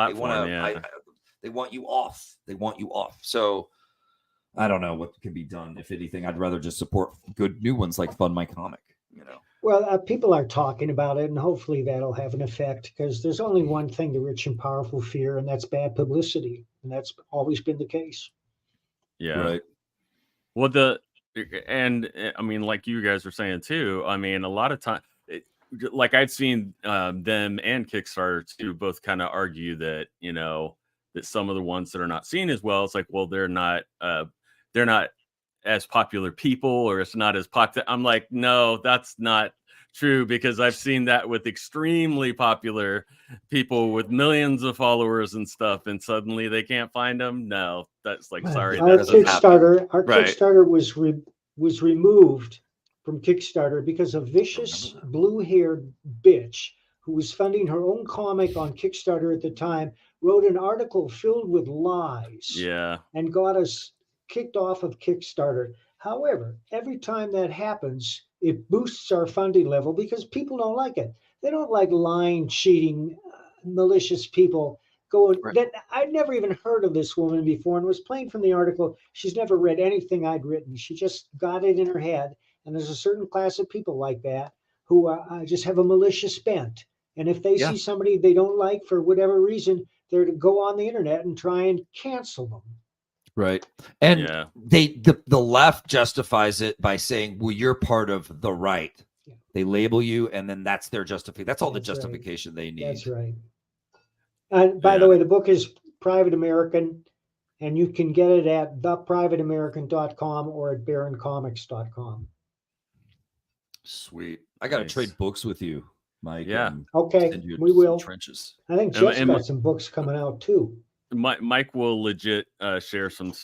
They want you off. They want you off. So I don't know what can be done. If anything, I'd rather just support good new ones like Fund My Comic. Well, people are talking about it, and hopefully that'll have an effect because there's only one thing the rich and powerful fear, and that's bad publicity. And that's always been the case. Yeah. Right. Well, and I mean, like you guys were saying too, I mean, a lot of time, like I'd seen them and Kickstarter too, both kind of argue that, that some of the ones that are not seen as well, it's like, well, they're not as popular people, or it's not as popular. I'm like, no, that's not true, because I've seen that with extremely popular people with millions of followers and stuff, and suddenly they can't find them. No, that's like, sorry. Our Kickstarter was removed from Kickstarter because a vicious blue-haired bitch who was funding her own comic on Kickstarter at the time wrote an article filled with lies. Yeah. And got us kicked off of Kickstarter. However, every time that happens, it boosts our funding level because people don't like it. They don't like lying, cheating, malicious people going. That I'd never even heard of this woman before, and was plain from the article. She's never read anything I'd written. She just got it in her head. And there's a certain class of people like that who just have a malicious bent. And if they see somebody they don't like for whatever reason, they're to go on the internet and try and cancel them. Right. And the left justifies it by saying, well, you're part of the right. Yeah. They label you, and then that's their justification. That's all the justification they need. That's right. And by the way, the book is Private American, and you can get it at theprivateamerican.com or at baroncomics.com. Sweet. I got to trade books with you, Mike. Yeah. Okay, we will. Trenches. I think Jeff's got some books coming out too. Mike will legit share some.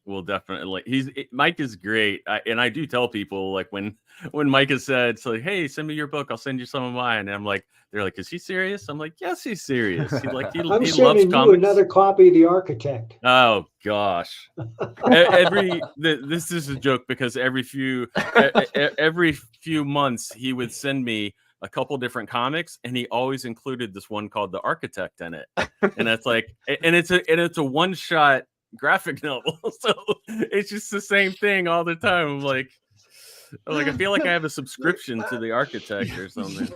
Will definitely. Mike is great, and I do tell people, like, when Mike has said, "So, hey, send me your book, I'll send you some of mine," and I'm like, they're like, "Is he serious?" I'm like, "Yes, he's serious." He I'm sending you another copy of The Architect. Oh gosh, this is a joke, because every few months he would send me a couple different comics, and he always included this one called The Architect in it. And that's like, and it's a one-shot graphic novel. So it's just the same thing all the time. I'm like, I feel like I have a subscription to The Architect or something.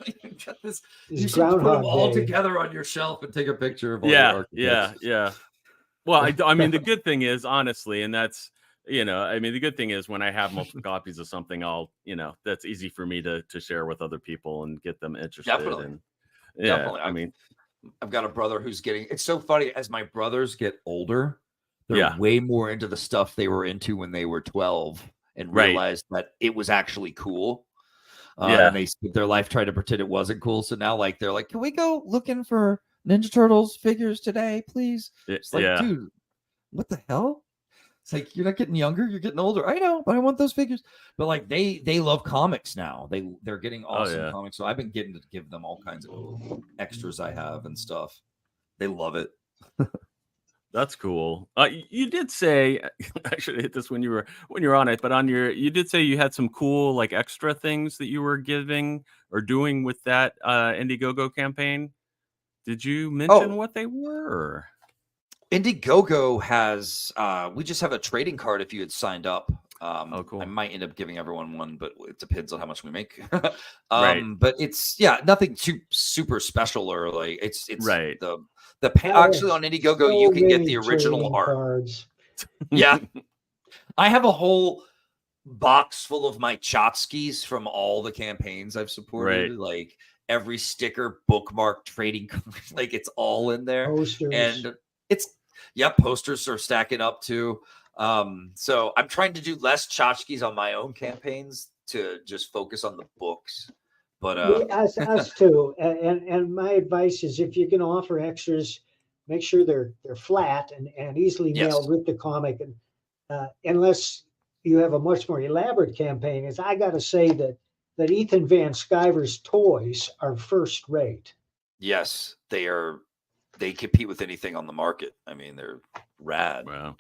You got this. It's You should put them Groundhog all Day. together on your shelf and take a picture of all your archetypes. Yeah. Well, I mean, the good thing is, honestly, and that's, I mean, the good thing is when I have multiple copies of something, I'll, that's easy for me to share with other people and get them interested. Definitely. And Definitely. I mean, I've got a brother who's getting, it's so funny as my brothers get older, they're way more into the stuff they were into when they were 12 and realized that it was actually cool. And they spent their life trying to pretend it wasn't cool. So now they're like, can we go looking for Ninja Turtles figures today, please? It's like, dude, what the hell? It's like, you're not getting younger, you're getting older. I know, but I want those figures. But like they love comics now. They're getting awesome comics. So I've been getting to give them all kinds of extras I have and stuff. They love it. That's cool. You did say, I should have hit this when you were on it, but you did say you had some cool like extra things that you were giving or doing with that Indiegogo campaign. Did you mention what they were? Indiegogo has we just have a trading card if you had signed up. Cool. I might end up giving everyone one, but it depends on how much we make. Right. But it's nothing too super special or like it's right. Actually on Indiegogo you can get the original art. Cards. Yeah. I have a whole box full of my tchotchkes from all the campaigns I've supported. Right. Like every sticker, bookmark, trading card, like it's all in there. Posters. And posters are stacking up too. So I'm trying to do less tchotchkes on my own campaigns to just focus on the books. But us too. And my advice is if you can offer extras, make sure they're flat and easily mailed with the comic. And unless you have a much more elaborate campaign, is I got to say that Ethan Van Sciver's toys are first rate. Yes, they are. They compete with anything on the market. I mean, they're rad. Wow.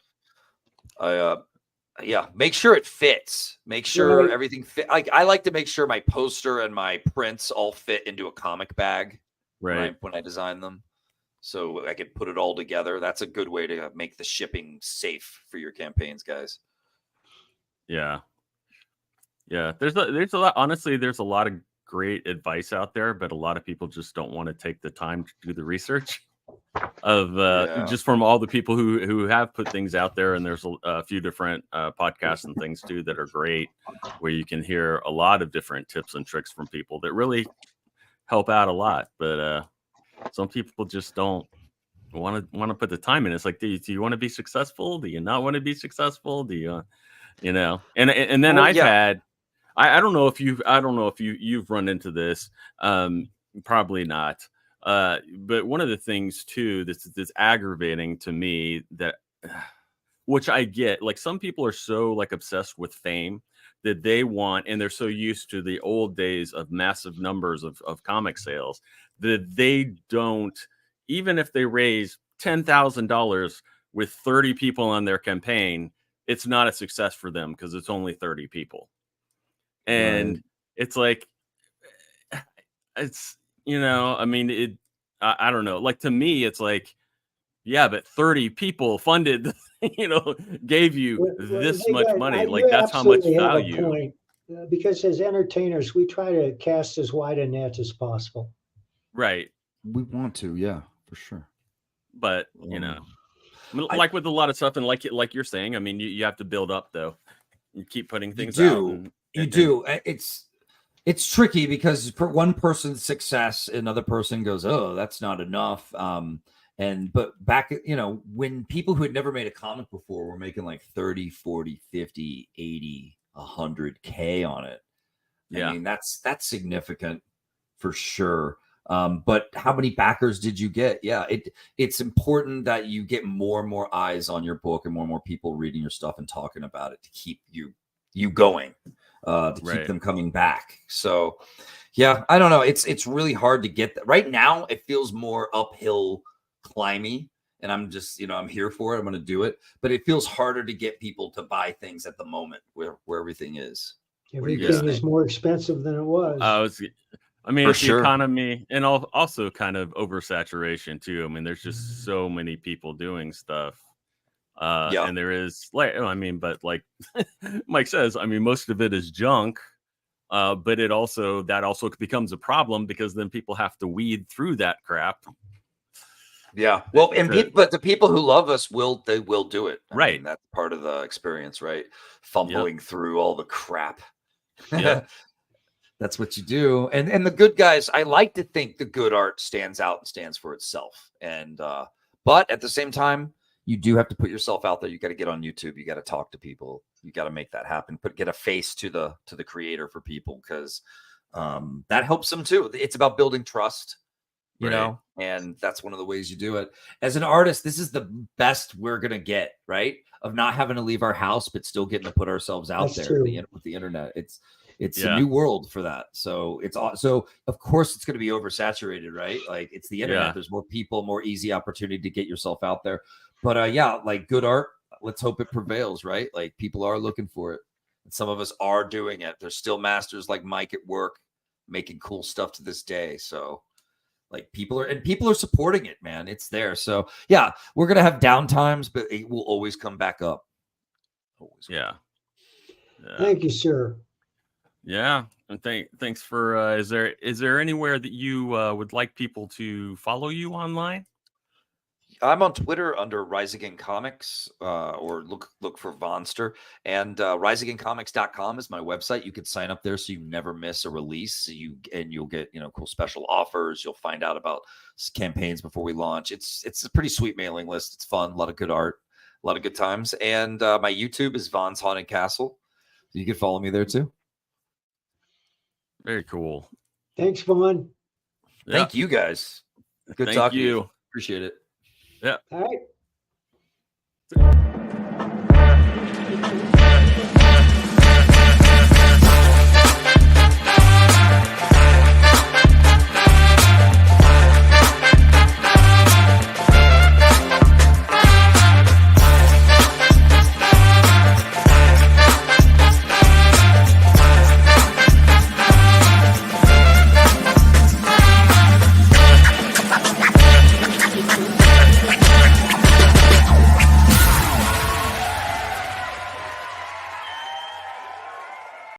Make sure it fits. Make sure everything fit. I like to make sure my poster and my prints all fit into a comic bag when I design them, so I can put it all together. That's a good way to make the shipping safe for your campaigns, guys. Yeah. There's a lot. Honestly, there's a lot of great advice out there, but a lot of people just don't want to take the time to do the research of just from all the people who have put things out there. And there's a few different podcasts and things too that are great, where you can hear a lot of different tips and tricks from people that really help out a lot. But some people just don't want to put the time in. It's like, do you want to be successful? Do you not want to be successful? Do you, and then I've had, I don't know if you've run into this, probably not. But one of the things too that's aggravating to me, that which I get, like some people are so like obsessed with fame that they want, and they're so used to the old days of massive numbers of comic sales that they don't, even if they raise $10,000 with 30 people on their campaign, it's not a success for them because it's only 30 people. And it's like, it's, I mean, I don't know. Like to me, it's like, yeah, but 30 people funded, gave you this much money. Like that's how much value. Point, because as entertainers, we try to cast as wide a net as possible. Right. We want to, yeah, for sure. But like with a lot of stuff, and like you're saying, I mean, you have to build up though. You keep putting things out. You do. It's tricky because for one person's success, another person goes, oh, that's not enough. But back, when people who had never made a comic before were making like 30, 40, 50, 80, 100K on it. I mean, that's significant for sure. But how many backers did you get? Yeah, it's important that you get more and more eyes on your book and more people reading your stuff and talking about it to keep you going. To keep them coming back. So yeah, I don't know. It's really hard to get that. Right now it feels more uphill climby, and I'm just, I'm here for it. I'm going to do it, but it feels harder to get people to buy things at the moment where everything is. Everything is more expensive than it was. I mean, it's the economy, and also kind of oversaturation too. I mean, there's just so many people doing stuff. And there is but like Mike says, I mean, most of it is junk, but that also becomes a problem because then people have to weed through that crap. Yeah. Well, but the people who love us will do it. I mean, that's part of the experience, right? Fumbling through all the crap. Yeah. That's what you do. And the good guys, I like to think the good art stands out and stands for itself. And but at the same time, you do have to put yourself out there. You got to get on YouTube. You got to talk to people. You got to make that happen. Get a face to the creator for people, because that helps them too. It's about building trust. You know, and that's one of the ways you do it. As an artist, this is the best we're going to get, right? Of not having to leave our house, but still getting to put ourselves out there with the internet. It's a new world for that. So of course it's going to be oversaturated, right? Like, it's the internet. There's more people, more easy opportunity to get yourself out there. But like good art, let's hope it prevails, right? Like, people are looking for it. And some of us are doing it. There's still masters like Mike at work making cool stuff to this day. So like, people are supporting it, man. It's there. So yeah, we're going to have down times, but it will always come back up. Always. Yeah. Thank you, sir. Yeah. And thanks for, is there anywhere that you would like people to follow you online? I'm on Twitter under Rise Again Comics, or look for Vonster, and riseagaincomics.com is my website. You can sign up there so you never miss a release. You'll get cool special offers. You'll find out about campaigns before we launch. It's a pretty sweet mailing list. It's fun, a lot of good art, a lot of good times. And my YouTube is Von's Haunted Castle. You can follow me there too. Very cool. Thanks, Vaughn. Thank you guys. Good talking to you. Appreciate it. Yeah. All right.